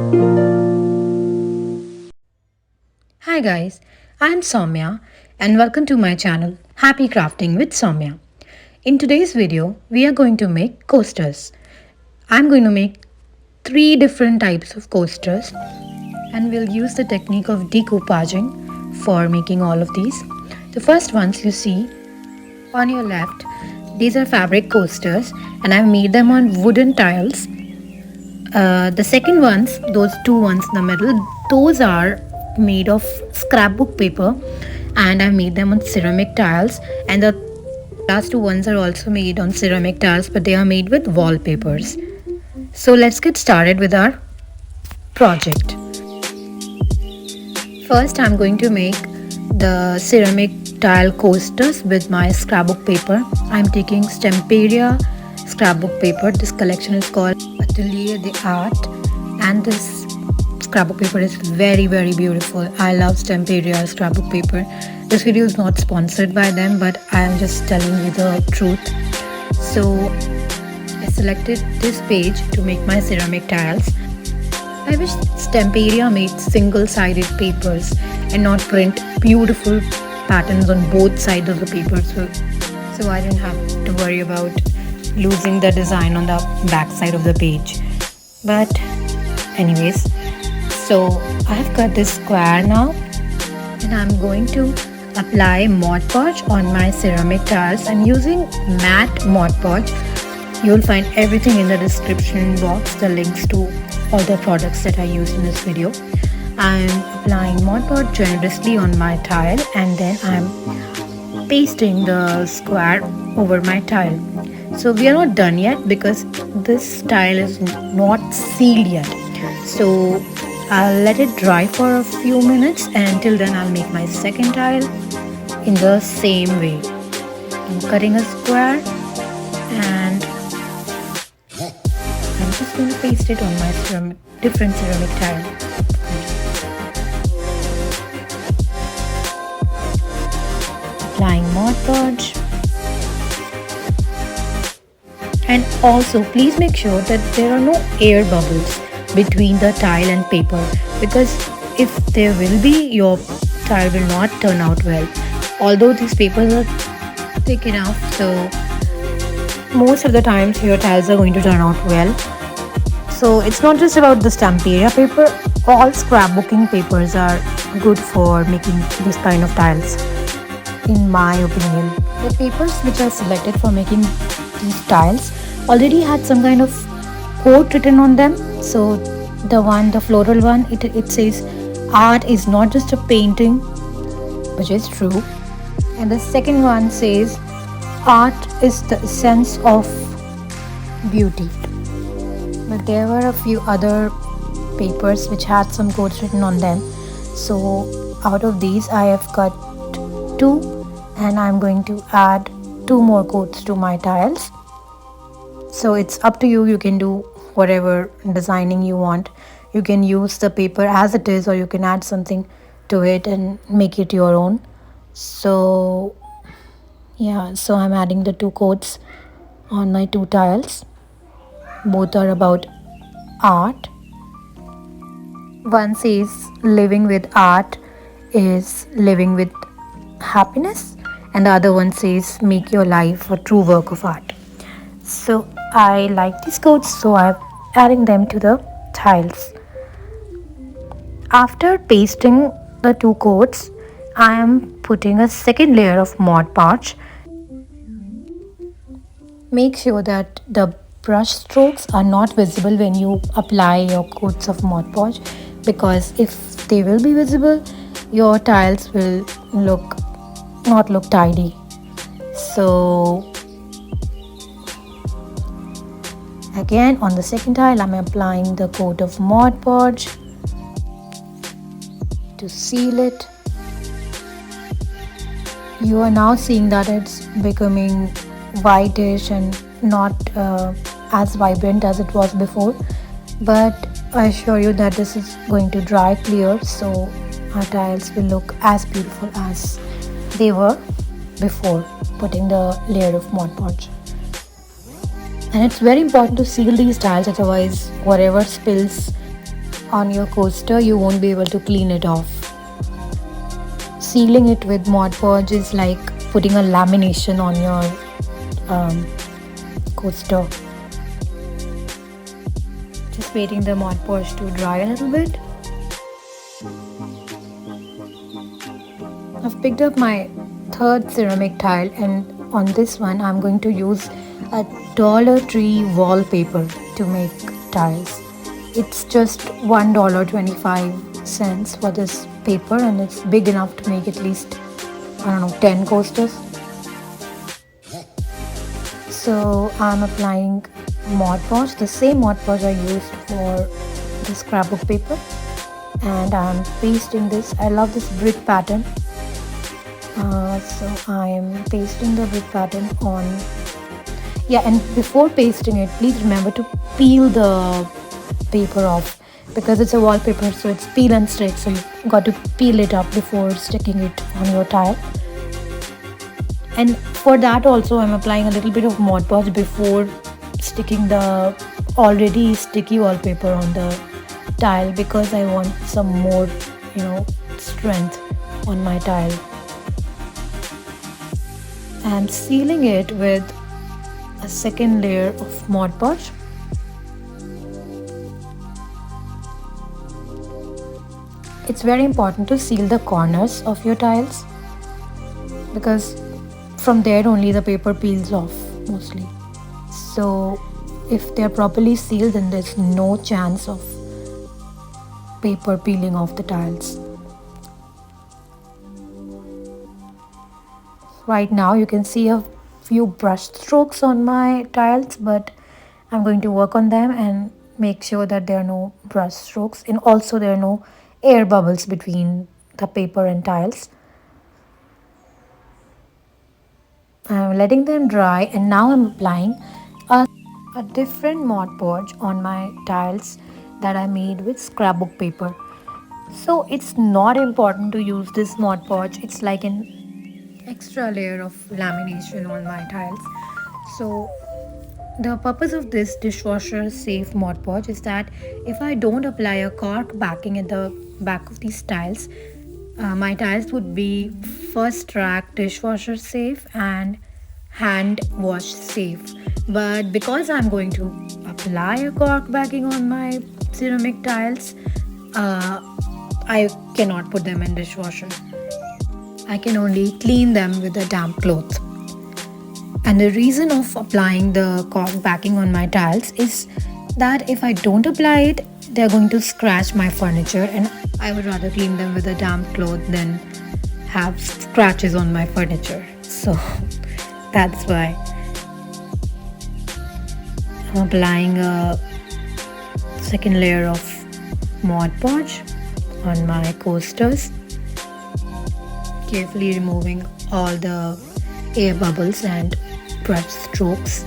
Hi guys, I'm Soumya and welcome to my channel Happy Crafting with Soumya. In today's video, we are going to make coasters. I'm going to make 3 different types of coasters and we'll use the technique of decoupaging for making all of these. The first ones you see on your left, these are fabric coasters and I've made them on wooden tiles. The second ones, those two ones in the middle, those are made of scrapbook paper and I've made them on ceramic tiles, and the last two ones are also made on ceramic tiles but they are made with wallpapers. So let's get started with our project. First I'm going to make the ceramic tile coasters with my scrapbook paper. I'm taking Stamperia scrapbook paper. This collection is called Atelier the Art and this scrapbook paper is very beautiful. I love Stamperia scrapbook paper. This video is not sponsored by them but I am just telling you the truth. So I selected this page to make my ceramic tiles. I wish Stamperia made single-sided papers and not print beautiful patterns on both sides of the paper, so I didn't have to worry about losing the design on the back side of the page. But anyways, so I have cut this square now and I'm going to apply Mod Podge on my ceramic tiles. I'm using matte Mod Podge. You'll find everything in the description box, the links to all the products that I used in this video. I'm applying Mod Podge generously on my tile and then I'm pasting the square over my tile. So we are not done yet because this tile is not sealed yet. So I'll let it dry for a few minutes and till then I'll make my second tile in the same way. I'm cutting a square and I'm just going to paste it on my different ceramic tile. Applying Mod Podge. And also please make sure that there are no air bubbles between the tile and paper, because if there will be, your tile will not turn out well. Although these papers are thick enough, so most of the times your tiles are going to turn out well. So it's not just about the Stamperia paper, all scrapbooking papers are good for making this kind of tiles, in my opinion. The papers which I selected for making these tiles already had some kind of quote written on them. So the floral one, it says art is not just a painting, which is true. And the second one says art is the essence of beauty. But there were a few other papers which had some quotes written on them. So out of these I have cut 2 and I'm going to add 2 more quotes to my tiles. So it's up to you. You can do whatever designing you want. You can use the paper as it is or you can add something to it and make it your own. So yeah, so I'm adding the 2 quotes on my 2 tiles. Both are about art. One says living with art is living with happiness and the other one says make your life a true work of art. So I like these quotes, so I'm adding them to the tiles. After pasting the 2 quotes, I am putting a second layer of Mod Podge. Make sure that the brush strokes are not visible when you apply your coats of Mod Podge, because if they will be visible, your tiles will not look tidy. So again, on the second tile, I'm applying the coat of Mod Podge to seal it. You are now seeing that it's becoming whitish and not as vibrant as it was before, but I assure you that this is going to dry clear, so our tiles will look as beautiful as they were before putting the layer of Mod Podge. And it's very important to seal these tiles, otherwise whatever spills on your coaster, you won't be able to clean it off. Sealing it with Mod Podge is like putting a lamination on your coaster. Just waiting the Mod Podge to dry a little bit. I've picked up my third ceramic tile, and on this one I'm going to use a Dollar Tree wallpaper to make tiles. It's just $1.25 for this paper, and it's big enough to make at least, I don't know, 10 coasters. So I'm applying Mod Podge, the same Mod Podge I used for the scrapbook paper, and I'm pasting this. I love this brick pattern. So I'm pasting the brick pattern on. Yeah, and before pasting it, please remember to peel the paper off, because it's a wallpaper, so it's peel and stick, so you got to peel it up before sticking it on your tile. And for that also I'm applying a little bit of Mod Podge before sticking the already sticky wallpaper on the tile, because I want some more, strength on my tile. I'm sealing it with a second layer of Mod Podge. It's very important to seal the corners of your tiles, because from there only the paper peels off mostly. So if they're properly sealed, then there's no chance of paper peeling off the tiles. Right now you can see a few brush strokes on my tiles, but I'm going to work on them and make sure that there are no brush strokes, and also there are no air bubbles between the paper and tiles. I'm letting them dry, and now I'm applying a different Mod Podge on my tiles that I made with scrapbook paper. So it's not important to use this Mod Podge, it's like an extra layer of lamination on my tiles. So the purpose of this dishwasher safe Mod Podge is that if I don't apply a cork backing at the back of these tiles, my tiles would be first rack dishwasher safe and hand wash safe. But because I'm going to apply a cork backing on my ceramic tiles, I cannot put them in dishwasher. I can only clean them with a damp cloth. And the reason of applying the cork backing on my tiles is that if I don't apply it, they're going to scratch my furniture, and I would rather clean them with a damp cloth than have scratches on my furniture. So that's why I'm applying a second layer of Mod Podge on my coasters, carefully removing all the air bubbles and brush strokes.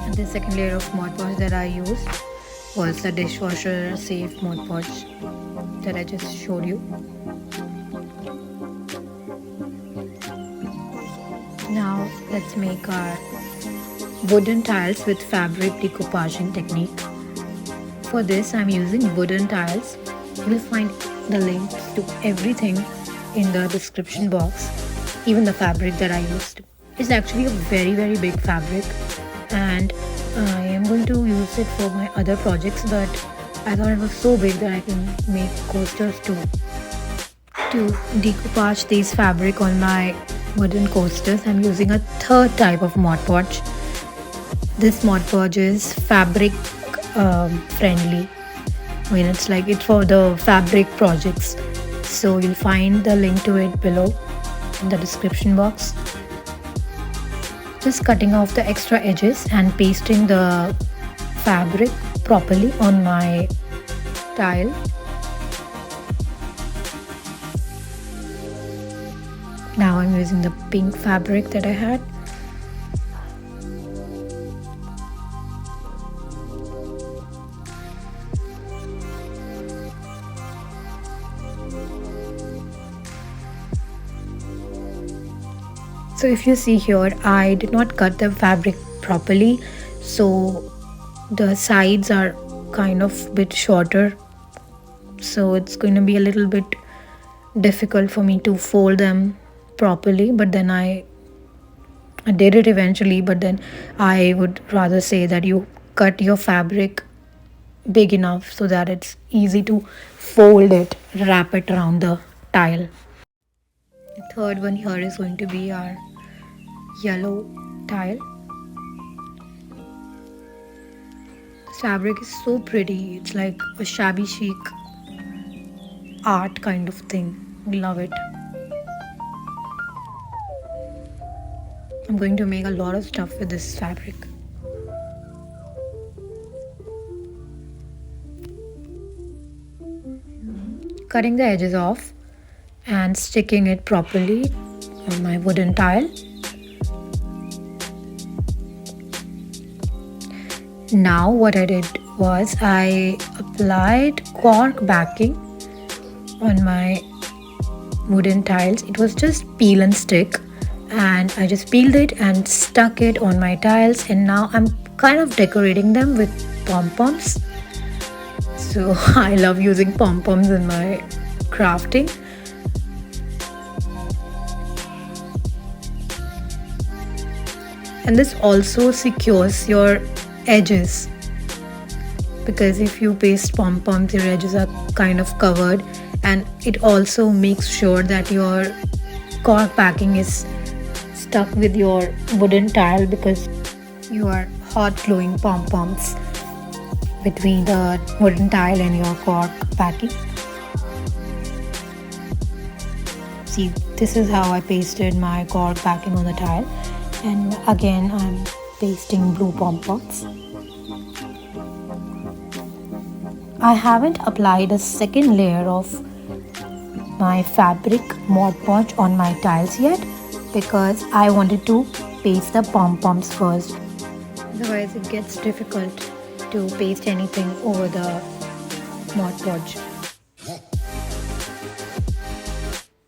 And the second layer of Mod Podge that I used was the dishwasher safe Mod Podge that I just showed you. Now let's make our wooden tiles with fabric decoupaging technique. For this I'm using wooden tiles. You will find the links to everything in the description box. Even the fabric that I used is actually a very big fabric, and I am going to use it for my other projects, but I thought it was so big that I can make coasters too. To decoupage these fabric on my wooden coasters, I'm using a third type of Mod Podge. This Mod Podge is fabric friendly. I mean, it's for the fabric projects. So you'll find the link to it below in the description box. Just cutting off the extra edges and pasting the fabric properly on my tile. Now I'm using the pink fabric that I had. So if you see here, I did not cut the fabric properly, so the sides are kind of bit shorter, so it's going to be a little bit difficult for me to fold them properly. But then I did it eventually, but then I would rather say that you cut your fabric big enough so that it's easy to fold it, wrap it around the tile. The third one here is going to be our yellow tile. This fabric is so pretty, it's like a shabby chic art kind of thing. Love it. I'm going to make a lot of stuff with this fabric. Cutting the edges off and sticking it properly on my wooden tile. Now what I did was I applied cork backing on my wooden tiles. It was just peel and stick, and I just peeled it and stuck it on my tiles, and now I'm kind of decorating them with pom-poms. So I love using pom-poms in my crafting. And this also secures your edges, because if you paste pom-poms, your edges are kind of covered, and it also makes sure that your cork backing is stuck with your wooden tile, because you are hot gluing pom-poms between the wooden tile and your cork backing. See, this is how I pasted my cork backing on the tile, and again I'm pasting blue pom-poms. I haven't applied a second layer of my fabric Mod Podge on my tiles yet, because I wanted to paste the pom-poms first. Otherwise it gets difficult to paste anything over the Mod Podge.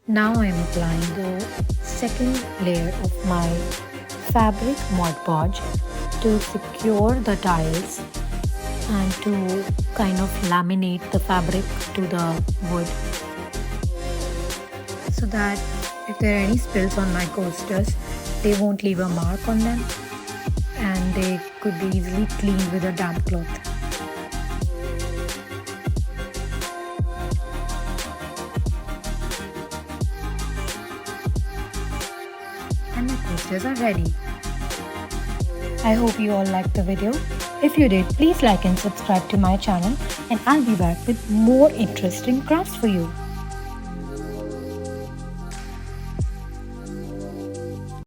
Now I am applying the second layer of my fabric Mod Podge to secure the tiles and to kind of laminate the fabric to the wood, so that if there are any spills on my coasters, they won't leave a mark on them, and they could be easily cleaned with a damp cloth. And my coasters are ready. I hope you all liked the video. If you did, please like and subscribe to my channel, and I'll be back with more interesting crafts for you.